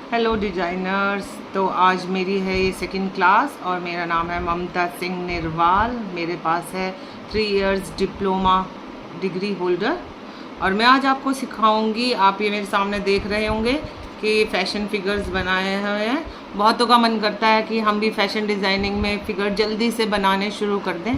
Hello designers. तो आज मेरी है ये सेकंड क्लास और मेरा नाम है ममता सिंह निर्वाल। मेरे पास है 3 इयर्स डिप्लोमा डिग्री होल्डर और मैं आज आपको सिखाऊंगी। आप ये मेरे सामने देख रहे होंगे कि फ़ैशन फिगर्स बनाए हुए हैं। बहुतों का मन करता है कि हम भी फ़ैशन डिज़ाइनिंग में फ़िगर जल्दी से बनाने शुरू कर दें।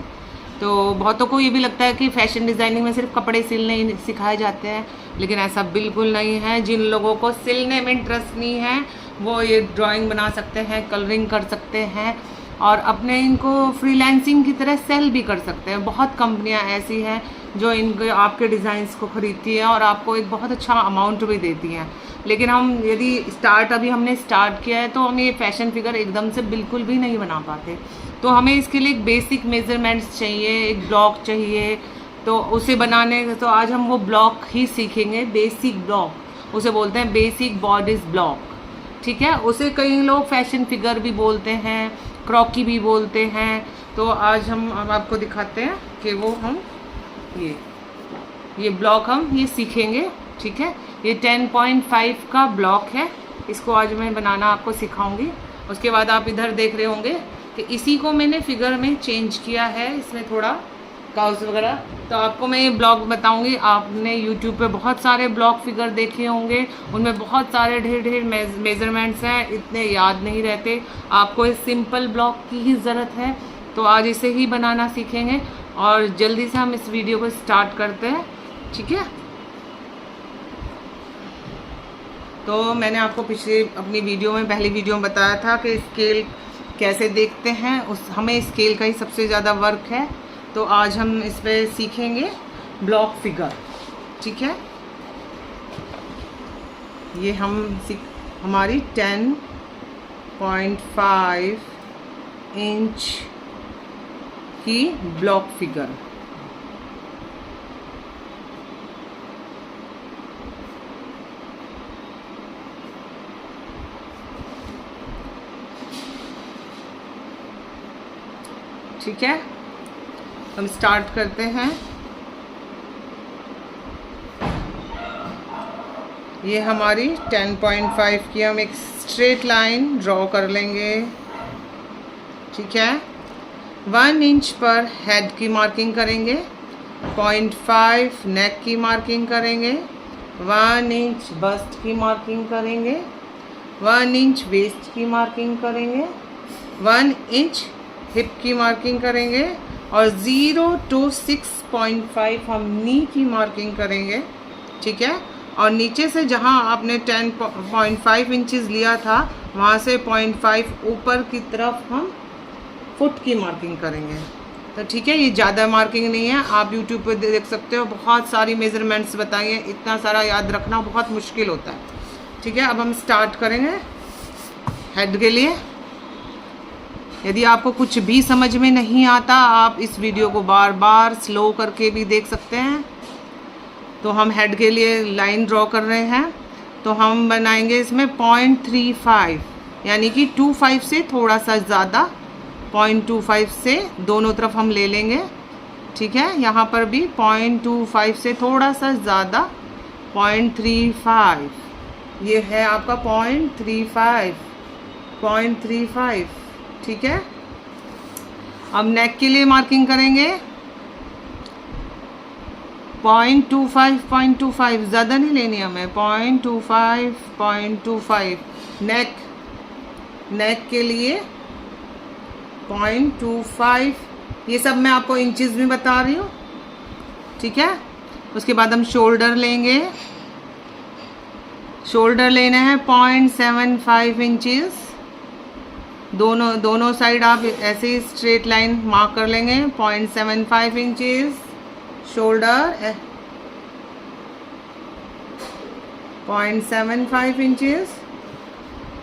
तो बहुतों को ये भी लगता है कि फ़ैशन डिज़ाइनिंग में सिर्फ कपड़े सिलने ही सिखाए जाते हैं, लेकिन ऐसा बिल्कुल नहीं है। जिन लोगों को सिलने में इंटरेस्ट नहीं है वो ये ड्राइंग बना सकते हैं, कलरिंग कर सकते हैं और अपने इनको फ्रीलांसिंग की तरह सेल भी कर सकते हैं। बहुत कंपनियां ऐसी हैं जो इनके आपके डिज़ाइंस को ख़रीदती हैं और आपको एक बहुत अच्छा अमाउंट भी देती हैं। लेकिन हम यदि अभी हमने स्टार्ट किया है तो हम ये फ़ैशन फिगर एकदम से बिल्कुल भी नहीं बना पाते। तो हमें इसके लिए एक बेसिक मेज़रमेंट्स चाहिए, एक ब्लॉक चाहिए। तो उसे बनाने तो आज हम वो ब्लॉक ही सीखेंगे। बेसिक ब्लॉक उसे बोलते हैं, बेसिक बॉडीज ब्लॉक। ठीक है, उसे कई लोग फैशन फिगर भी बोलते हैं, क्रॉकी भी बोलते हैं। तो आज हम आपको दिखाते हैं कि वो हम ये ब्लॉक हम ये सीखेंगे। ठीक है, ये 10.5 का ब्लॉक है। इसको आज मैं बनाना आपको सिखाऊंगी। उसके बाद आप इधर देख रहे होंगे कि इसी को मैंने फिगर में चेंज किया है, इसमें थोड़ा काउस वगैरह। तो आपको मैं ये ब्लॉक बताऊंगी। आपने YouTube पे बहुत सारे ब्लॉक फिगर देखे होंगे, उनमें बहुत सारे ढेर मेजरमेंट्स हैं, इतने याद नहीं रहते। आपको इस सिंपल ब्लॉक की ही ज़रूरत है। तो आज इसे ही बनाना सीखेंगे और जल्दी से हम इस वीडियो को स्टार्ट करते हैं। ठीक है, तो मैंने आपको पिछले अपनी वीडियो में, पहली वीडियो में बताया था कि स्केल कैसे देखते हैं। हमें स्केल का ही सबसे ज़्यादा वर्क है। तो आज हम इस पर सीखेंगे ब्लॉक फिगर। ठीक है, ये हमारी 10.5 इंच की ब्लॉक फिगर। ठीक है, हम स्टार्ट करते हैं। ये हमारी 10.5 की हम एक स्ट्रेट लाइन ड्रॉ कर लेंगे। ठीक है, 1 इंच पर हेड की मार्किंग करेंगे, 0.5 नेक की मार्किंग करेंगे, 1 इंच बस्ट की मार्किंग करेंगे, 1 इंच वेस्ट की मार्किंग करेंगे, 1 इंच हिप की मार्किंग करेंगे और 0 to 6.5 हम नी की मार्किंग करेंगे। ठीक है, और नीचे से जहां आपने 10.5 इंचेस लिया था वहां से 0.5 ऊपर की तरफ हम फुट की मार्किंग करेंगे। तो ठीक है, ये ज़्यादा मार्किंग नहीं है, आप YouTube पे देख सकते हो। बहुत सारी मेजरमेंट्स बताई हैं, इतना सारा याद रखना बहुत मुश्किल होता है। ठीक है, अब हम स्टार्ट करेंगे हेड के लिए। यदि आपको कुछ भी समझ में नहीं आता, आप इस वीडियो को बार बार स्लो करके भी देख सकते हैं। तो हम हेड के लिए लाइन ड्रॉ कर रहे हैं। तो हम बनाएंगे इसमें 0.35, यानी कि 25 से थोड़ा सा ज़्यादा, 0.25 से दोनों तरफ हम ले लेंगे। ठीक है, यहाँ पर भी 0.25 से थोड़ा सा ज़्यादा, 0.35। ये है आपका 0.35। ठीक है, अब नेक के लिए मार्किंग करेंगे 0.25 ज़्यादा नहीं लेनी हमें, 0.25 नेक के लिए 0.25। ये सब मैं आपको इंचेस में बता रही हूँ। ठीक है, उसके बाद हम शोल्डर लेंगे। शोल्डर लेना है 0.75 इंचेस। दोनों साइड आप ऐसे ही स्ट्रेट लाइन मार्क कर लेंगे। 0.75 इंचेस शोल्डर, 0.75 इंचेस।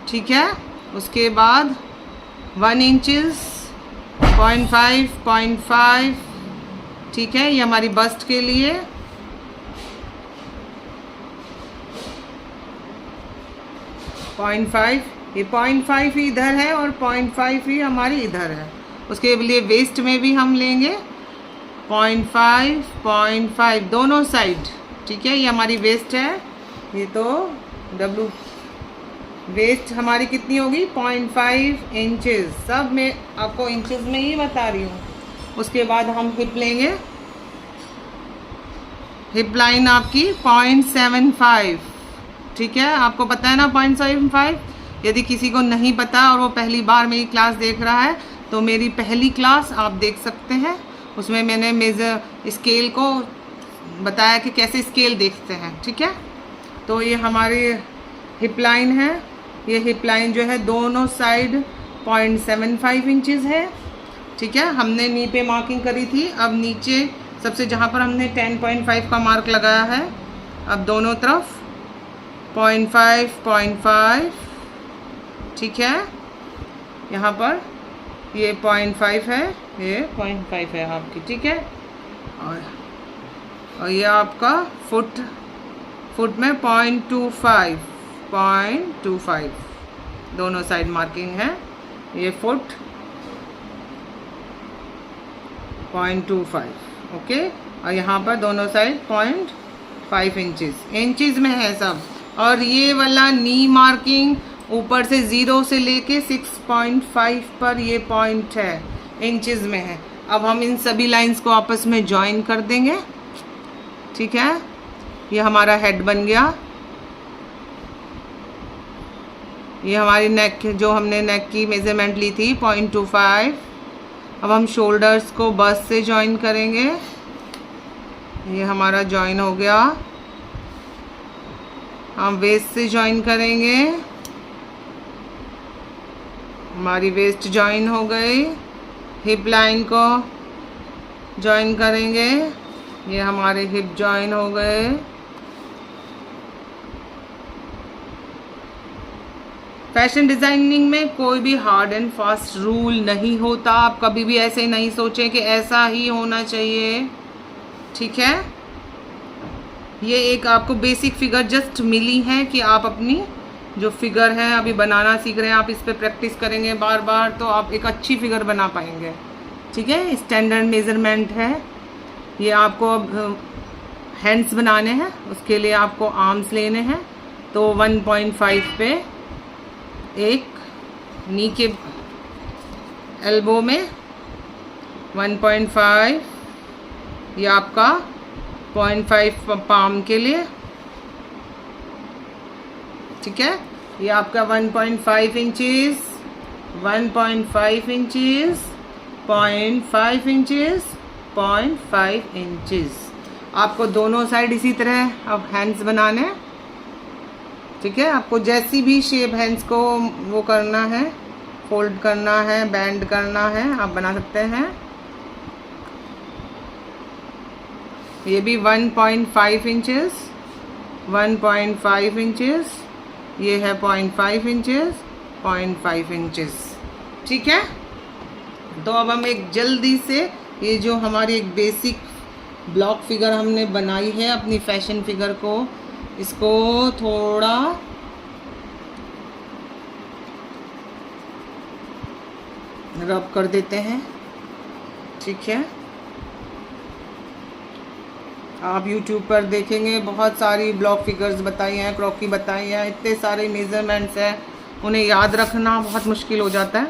ठीक है, उसके बाद 1 इंचेस, 0.5। ठीक है, ये हमारी बस्ट के लिए। ये 0.5 ही इधर है और 0.5 ही हमारी इधर है। उसके लिए वेस्ट में भी हम लेंगे 0.5 दोनों साइड। ठीक है, ये हमारी वेस्ट है। ये तो वेस्ट हमारी कितनी होगी 0.5 इंचेस। सब मैं आपको इंचेस में ही बता रही हूँ। उसके बाद हम हिप लेंगे। हिप लाइन आपकी 0.75, ठीक है, आपको पता है ना 0.75। यदि किसी को नहीं पता और वो पहली बार मेरी क्लास देख रहा है तो मेरी पहली क्लास आप देख सकते हैं, उसमें मैंने मेज़र स्केल को बताया कि कैसे स्केल देखते हैं, ठीक है। तो ये हमारी हिप लाइन है। ये हिप लाइन जो है दोनों साइड 0.75 इंचेस है, ठीक है। हमने नी पे मार्किंग करी थी, अब नीचे सबसे जहाँ पर हमने 10.5 का मार्क लगाया है, अब दोनों तरफ 0.5, ठीक है। यहाँ पर ये 0.5 है, ये 0.5 है आपकी, ठीक है। और ये आपका फुट में 0.25 दोनों साइड मार्किंग है। ये फुट 0.25, ओके। और यहाँ पर दोनों साइड 0.5 इंचेस में है सब। और ये वाला नी मार्किंग ऊपर से 0 से लेके 6.5 पर ये पॉइंट है, इंचेस में है। अब हम इन सभी लाइंस को आपस में ज्वाइन कर देंगे, ठीक है। ये हमारा हेड बन गया। ये हमारी नेक, जो हमने नेक की मेजरमेंट ली थी 0.25। अब हम शोल्डर्स को बस से ज्वाइन करेंगे। ये हमारा ज्वाइन हो गया। हम वेस्ट से ज्वाइन करेंगे, हमारी वेस्ट ज्वाइन हो गई। हिप लाइन को ज्वाइन करेंगे, ये हमारे हिप ज्वाइन हो गए। फैशन डिज़ाइनिंग में कोई भी हार्ड एंड फास्ट रूल नहीं होता। आप कभी भी ऐसे नहीं सोचें कि ऐसा ही होना चाहिए, ठीक है। ये एक आपको बेसिक फिगर जस्ट मिली है कि आप अपनी जो फिगर है अभी बनाना सीख रहे हैं, आप इस पर प्रैक्टिस करेंगे बार बार तो आप एक अच्छी फिगर बना पाएंगे, ठीक है। स्टैंडर्ड मेज़रमेंट है ये। आपको अब हैंड्स बनाने हैं, उसके लिए आपको आर्म्स लेने हैं। तो 1.5 पे एक नी के एल्बो में 1.5, ये आपका 0.5 पाम के लिए, ठीक है। ये आपका 1.5 इंचेस, 1.5 इंचेस, 0.5 इंचेस, 0.5 इंचेस। आपको दोनों साइड इसी तरह अब हैंड्स बनाने हैं, ठीक है। आपको जैसी भी शेप हैंड्स को वो करना है, फोल्ड करना है, बैंड करना है, आप बना सकते हैं। ये भी 1.5 इंचेस, 1.5 इंचेस, ये है 0.5 इंचेस, 0.5 इंचेस, ठीक है। तो अब हम एक जल्दी से ये जो हमारी एक बेसिक ब्लॉक फिगर हमने बनाई है अपनी फैशन फिगर को, इसको थोड़ा रब कर देते हैं, ठीक है। आप YouTube पर देखेंगे बहुत सारी ब्लॉक फिगर्स बताई हैं, क्रॉकी बताई हैं, इतने सारे मेज़रमेंट्स हैं, उन्हें याद रखना बहुत मुश्किल हो जाता है।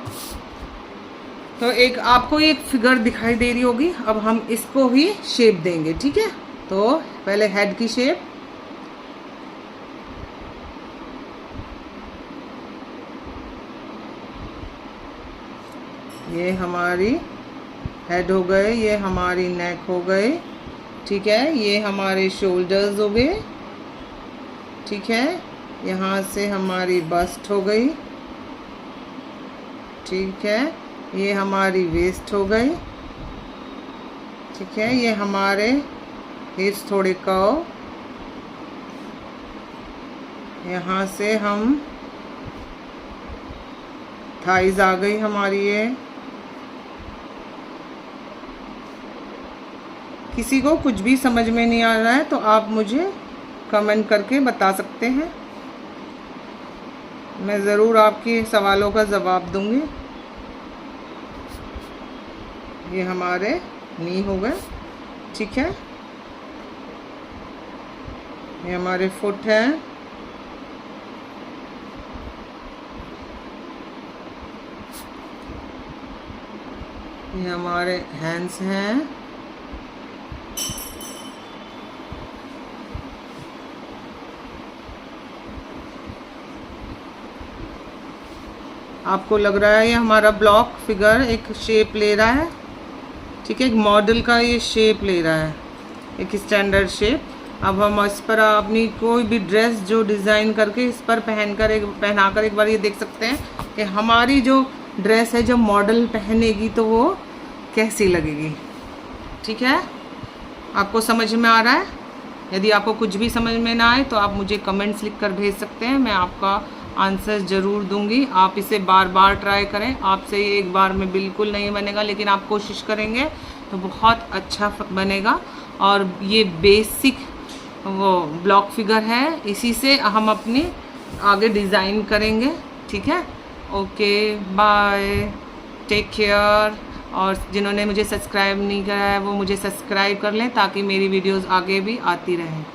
तो एक आपको एक फिगर दिखाई दे रही होगी, अब हम इसको ही शेप देंगे, ठीक है। तो पहले हेड की शेप, ये हमारी हेड हो गए, ये हमारी नेक हो गई, ठीक है। ये हमारे शोल्डर्स हो गए, ठीक है। यहाँ से हमारी बस्ट हो गई, ठीक है। ये हमारी वेस्ट हो गई, ठीक है। ये हमारे हिप्स थोड़े कर्व, यहाँ से हम थाइज आ गई हमारी। ये किसी को कुछ भी समझ में नहीं आ रहा है तो आप मुझे कमेंट करके बता सकते हैं, मैं ज़रूर आपके सवालों का जवाब दूंगी। ये हमारे नी हो गए, ठीक है। ये हमारे फुट हैं, ये हमारे हैंड्स हैं। आपको लग रहा है ये हमारा ब्लॉक फिगर एक शेप ले रहा है, ठीक है, एक मॉडल का ये शेप ले रहा है, एक स्टैंडर्ड शेप। अब हम इस पर अपनी कोई भी ड्रेस जो डिज़ाइन करके इस पर पहनाकर एक बार ये देख सकते हैं कि हमारी जो ड्रेस है जो मॉडल पहनेगी तो वो कैसी लगेगी। ठीक है, आपको समझ में आ रहा है? यदि आपको कुछ भी समझ में ना आए तो आप मुझे कमेंट्स लिख कर भेज सकते हैं, मैं आपका आंसर ज़रूर दूंगी। आप इसे बार बार ट्राई करें, आपसे ये एक बार में बिल्कुल नहीं बनेगा, लेकिन आप कोशिश करेंगे तो बहुत अच्छा बनेगा। और ये बेसिक वो ब्लॉक फिगर है, इसी से हम अपनी आगे डिज़ाइन करेंगे। ठीक है, ओके बाय, टेक केयर। और जिन्होंने मुझे सब्सक्राइब नहीं करा है वो मुझे सब्सक्राइब कर लें ताकि मेरी वीडियोस आगे भी आती रहें।